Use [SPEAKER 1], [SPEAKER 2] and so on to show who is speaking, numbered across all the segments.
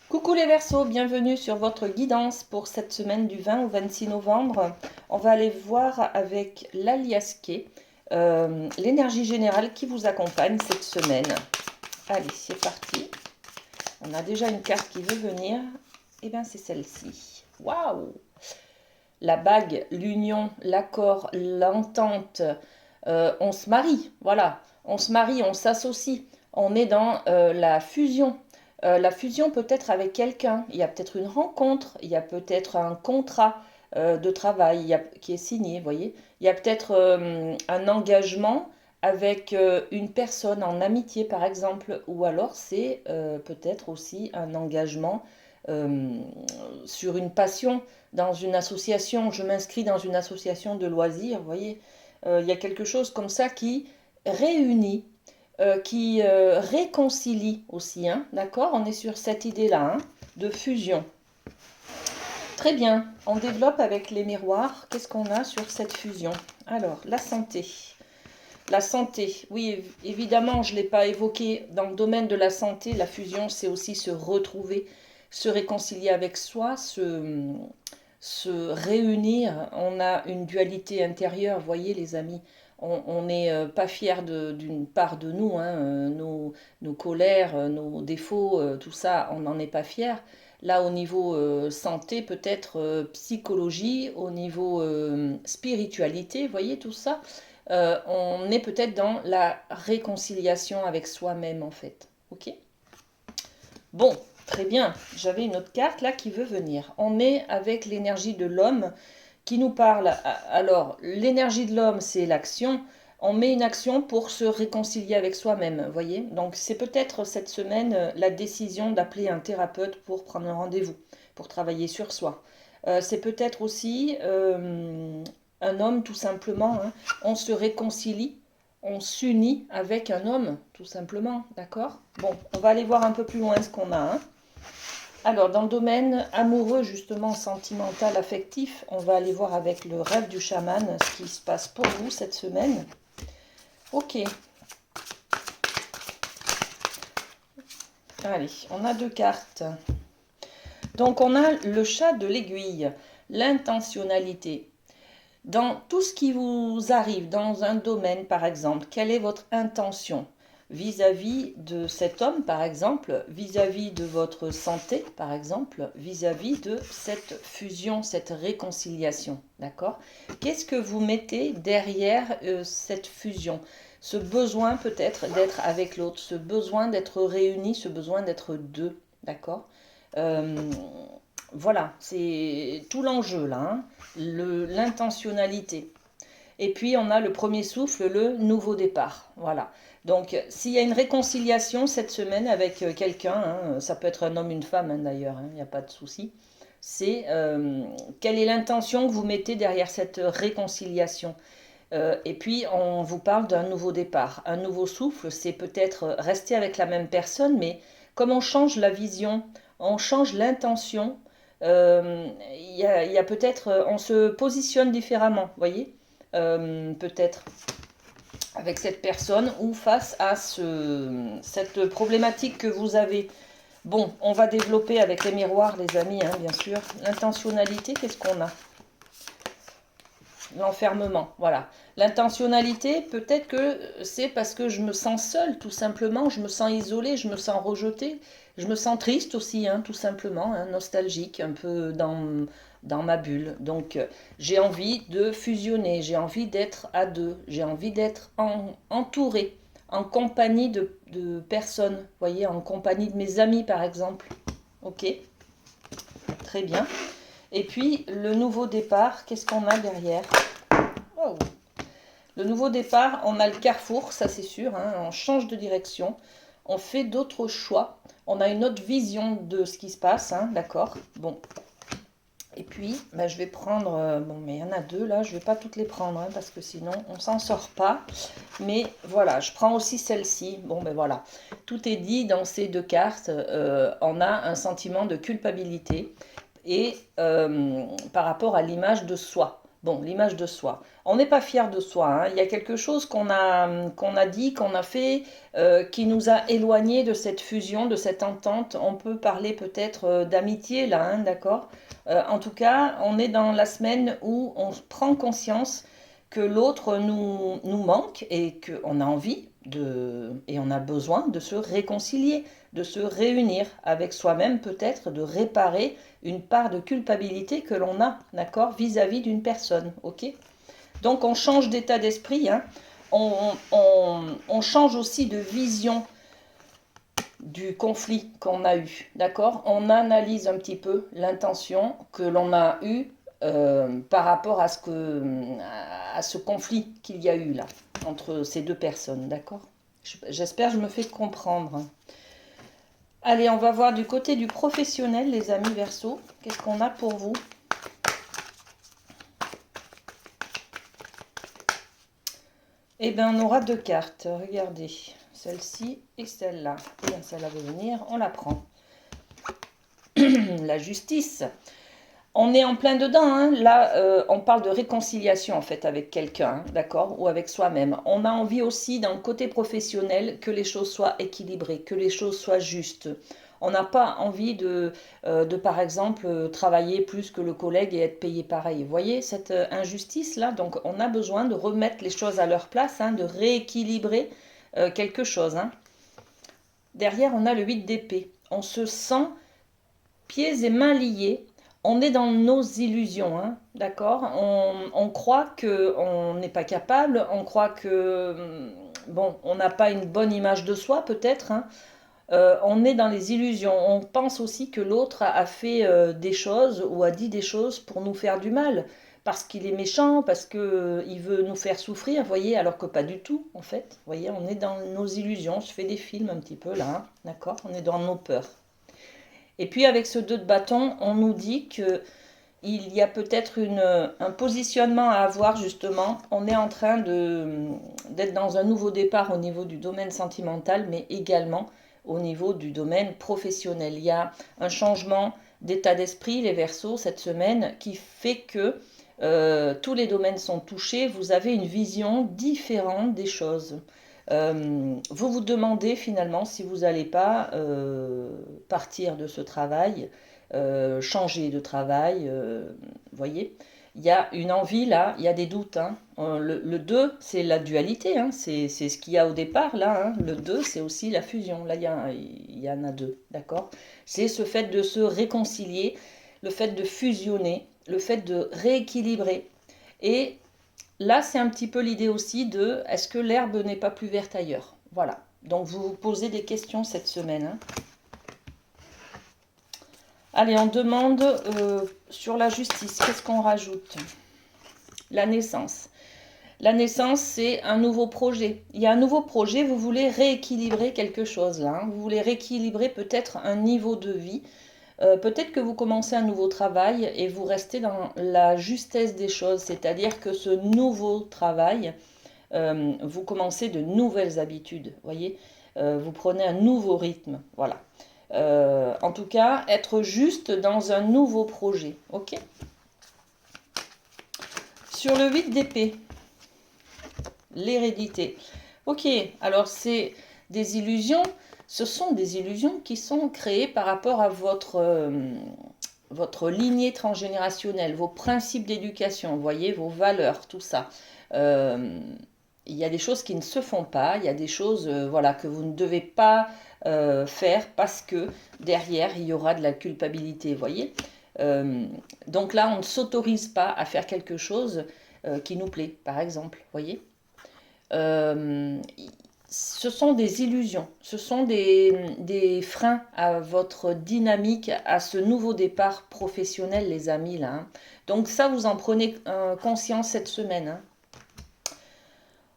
[SPEAKER 1] Coucou les Verseaux, bienvenue sur votre guidance pour cette semaine du 20 au 26 novembre. On va aller voir avec l'Aliasqué l'énergie générale qui vous accompagne cette semaine. Allez, c'est parti. On a déjà une carte qui veut venir. Et bien c'est celle-ci. Waouh! La bague, l'union, l'accord, l'entente. On se marie, voilà. On se marie, on s'associe. On est dans la fusion. La fusion peut-être avec quelqu'un. Il y a peut-être une rencontre, il y a peut-être un contrat de travail qui est signé, vous voyez. Il y a peut-être un engagement avec une personne en amitié, par exemple. Ou alors c'est peut-être aussi un engagement euh, sur une passion dans une association. Je m'inscris dans une association de loisirs, vous voyez. Il y a quelque chose comme ça qui réunit, qui réconcilie aussi, hein, d'accord? On est sur cette idée-là, hein, de fusion. Très bien, on développe avec les miroirs. Qu'est-ce qu'on a sur cette fusion? Alors, la santé. La santé, oui, évidemment, je ne l'ai pas évoqué. Dans le domaine de la santé, la fusion, c'est aussi se retrouver, se réconcilier avec soi, se réunir. On a une dualité intérieure, voyez les amis. On n'est pas fier d'une part de nous, hein, nos colères, nos défauts, tout ça, on n'en est pas fier. Là, au niveau santé, peut-être psychologie, au niveau spiritualité, voyez tout ça, on est peut-être dans la réconciliation avec soi-même en fait. Ok? Bon, très bien. J'avais une autre carte là qui veut venir. On est avec l'énergie de l'homme qui nous parle. Alors, l'énergie de l'homme, c'est l'action. On met une action pour se réconcilier avec soi-même, vous voyez. Donc, c'est peut-être cette semaine la décision d'appeler un thérapeute pour prendre un rendez-vous, pour travailler sur soi. C'est peut-être aussi un homme, tout simplement. Hein. On se réconcilie, on s'unit avec un homme, tout simplement, d'accord? Bon, on va aller voir un peu plus loin ce qu'on a. Hein. Alors, dans le domaine amoureux, justement, sentimental, affectif, on va aller voir avec le rêve du chaman ce qui se passe pour vous cette semaine. Ok. Allez, on a deux cartes. Donc, on a le chat de l'aiguille, l'intentionnalité. Dans tout ce qui vous arrive, dans un domaine, par exemple, quelle est votre intention vis-à-vis de cet homme, par exemple, vis-à-vis de votre santé, par exemple, vis-à-vis de cette fusion, cette réconciliation, d'accord? Qu'est-ce que vous mettez derrière cette fusion? Ce besoin peut-être d'être avec l'autre, ce besoin d'être réunis, ce besoin d'être deux, d'accord? Euh, voilà, c'est tout l'enjeu là, hein, l'intentionnalité. Et puis on a le premier souffle, le nouveau départ. Voilà. Donc s'il y a une réconciliation cette semaine avec quelqu'un, hein, ça peut être un homme, une femme hein, d'ailleurs, il n'y a pas de souci, c'est quelle est l'intention que vous mettez derrière cette réconciliation. Et puis on vous parle d'un nouveau départ. Un nouveau souffle, c'est peut-être rester avec la même personne, mais comme on change la vision, on change l'intention, il y a peut-être, on se positionne différemment, vous voyez, peut-être avec cette personne ou face à cette problématique que vous avez. Bon, on va développer avec les miroirs, les amis, hein, bien sûr. L'intentionnalité, qu'est-ce qu'on a? L'enfermement, voilà. L'intentionnalité, peut-être que c'est parce que je me sens seule, tout simplement, je me sens isolée, je me sens rejetée, je me sens triste aussi, hein, tout simplement, hein, nostalgique, un peu dans ma bulle. Donc, j'ai envie de fusionner, j'ai envie d'être à deux, j'ai envie d'être entourée, en compagnie de personnes, vous voyez, en compagnie de mes amis, par exemple. Ok, très bien. Et puis, le nouveau départ, qu'est-ce qu'on a derrière? Oh. Le nouveau départ, on a le carrefour, ça c'est sûr, hein, on change de direction, on fait d'autres choix, on a une autre vision de ce qui se passe, hein, d'accord? Bon. Et puis, bah, je vais prendre, bon, mais il y en a deux là, je ne vais pas toutes les prendre, hein, parce que sinon on s'en sort pas. Mais voilà, je prends aussi celle-ci. Bon, ben voilà, tout est dit dans ces deux cartes. On a un sentiment de culpabilité et par rapport à l'image de soi. Bon, l'image de soi. On n'est pas fier de soi, hein. Il y a quelque chose qu'on a dit, qu'on a fait, qui nous a éloignés de cette fusion, de cette entente. On peut parler peut-être d'amitié là, hein, d'accord? En tout cas, on est dans la semaine où on prend conscience que l'autre nous manque et qu'on a envie et on a besoin de se réconcilier, de se réunir avec soi-même peut-être, de réparer une part de culpabilité que l'on a, d'accord, vis-à-vis d'une personne, ok? Donc on change d'état d'esprit, hein. On change aussi de vision du conflit qu'on a eu, d'accord? On analyse un petit peu l'intention que l'on a eue par rapport à ce conflit qu'il y a eu là, entre ces deux personnes, d'accord? J'espère que je me fais comprendre. Allez, on va voir du côté du professionnel, les amis Verseau. Qu'est-ce qu'on a pour vous? Eh bien, on aura deux cartes. Regardez, celle-ci et celle-là. Et bien, celle-là va venir, on la prend. La justice. On est en plein dedans, hein. Là, on parle de réconciliation en fait avec quelqu'un, hein, d'accord, ou avec soi-même. On a envie aussi dans le côté professionnel que les choses soient équilibrées, que les choses soient justes. On n'a pas envie par exemple, travailler plus que le collègue et être payé pareil. Vous voyez cette injustice-là? Donc, on a besoin de remettre les choses à leur place, hein, de rééquilibrer quelque chose, hein. Derrière, on a le 8 d'épée. On se sent pieds et mains liés. On est dans nos illusions, hein, d'accord? On croit qu'on n'est pas capable, on croit que, bon, on n'a pas une bonne image de soi peut-être, hein. On est dans les illusions. On pense aussi que l'autre a fait des choses ou a dit des choses pour nous faire du mal, parce qu'il est méchant, parce qu'il veut nous faire souffrir, vous voyez, alors que pas du tout, en fait. Vous voyez, on est dans nos illusions. Je fais des films un petit peu là, hein, d'accord? On est dans nos peurs. Et puis avec ce 2 de bâton, on nous dit que il y a peut-être un positionnement à avoir justement. On est en train d'être dans un nouveau départ au niveau du domaine sentimental, mais également au niveau du domaine professionnel. Il y a un changement d'état d'esprit, les Verseaux, cette semaine, qui fait que tous les domaines sont touchés. Vous avez une vision différente des choses. Vous vous demandez finalement si vous n'allez pas partir de ce travail, changer de travail, voyez. Il y a une envie là, il y a des doutes, hein. Le 2, c'est la dualité, hein. C'est ce qu'il y a au départ là, hein. Le 2, c'est aussi la fusion. Là, il y en a deux, d'accord? C'est ce fait de se réconcilier, le fait de fusionner, le fait de rééquilibrer. Et là, c'est un petit peu l'idée aussi de est-ce que l'herbe n'est pas plus verte ailleurs? Voilà. Donc, vous vous posez des questions cette semaine, hein. Allez, on demande sur la justice, qu'est-ce qu'on rajoute? La naissance. La naissance, c'est un nouveau projet. Il y a un nouveau projet, vous voulez rééquilibrer quelque chose là, hein. Vous voulez rééquilibrer peut-être un niveau de vie. Peut-être que vous commencez un nouveau travail et vous restez dans la justesse des choses, c'est-à-dire que ce nouveau travail, vous commencez de nouvelles habitudes, voyez, vous prenez un nouveau rythme, voilà. En tout cas, être juste dans un nouveau projet, ok? Sur le 8 d'épée, l'hérédité. Ok, alors c'est des illusions, ce sont des illusions qui sont créées par rapport à votre lignée transgénérationnelle, vos principes d'éducation, vous voyez, vos valeurs, tout ça. Il y a des choses qui ne se font pas, il y a des choses voilà, que vous ne devez pas faire parce que derrière, il y aura de la culpabilité, vous voyez. Donc là, on ne s'autorise pas à faire quelque chose qui nous plaît, par exemple, vous voyez. Ce sont des illusions, ce sont des freins à votre dynamique, à ce nouveau départ professionnel, les amis, là, hein. Donc ça, vous en prenez conscience cette semaine, hein.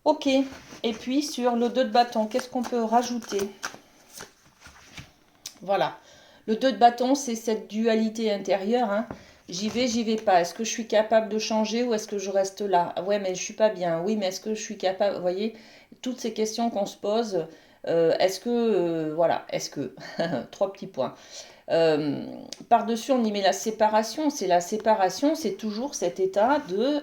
[SPEAKER 1] Ok, et puis sur le 2 de bâton, qu'est-ce qu'on peut rajouter? Voilà, le 2 de bâton, c'est cette dualité intérieure, hein. J'y vais pas. Est-ce que je suis capable de changer ou est-ce que je reste là? Ouais, mais je suis pas bien. Oui, mais est-ce que je suis capable? Vous voyez, toutes ces questions qu'on se pose, Est-ce que, voilà, est-ce que, trois petits points. Par-dessus, on y met la séparation. C'est la séparation, c'est toujours cet état de...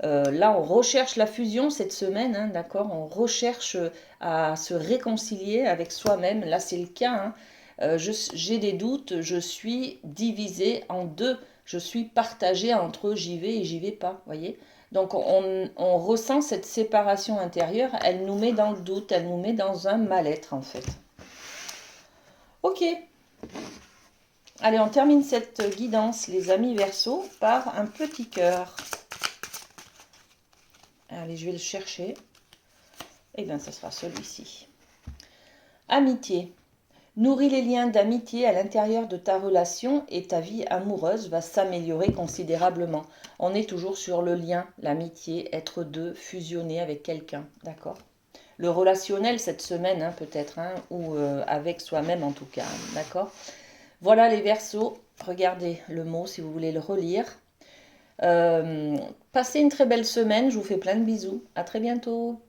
[SPEAKER 1] là, on recherche la fusion cette semaine, hein, d'accord? On recherche à se réconcilier avec soi-même. Là, c'est le cas, hein. J'ai des doutes, je suis divisée en deux. Je suis partagée entre j'y vais et j'y vais pas, voyez? Donc, on ressent cette séparation intérieure. Elle nous met dans le doute, elle nous met dans un mal-être, en fait. Ok. Allez, on termine cette guidance, les amis Verseau, par un petit cœur. Allez, je vais le chercher. Eh bien, ce sera celui-ci. Amitié. Nourris les liens d'amitié à l'intérieur de ta relation et ta vie amoureuse va s'améliorer considérablement. On est toujours sur le lien, l'amitié, être deux, fusionner avec quelqu'un, d'accord? Le relationnel cette semaine, hein, peut-être, hein, ou avec soi-même en tout cas, hein, d'accord? Voilà les Verseaux. Regardez le mot si vous voulez le relire. Passez une très belle semaine. Je vous fais plein de bisous. À très bientôt.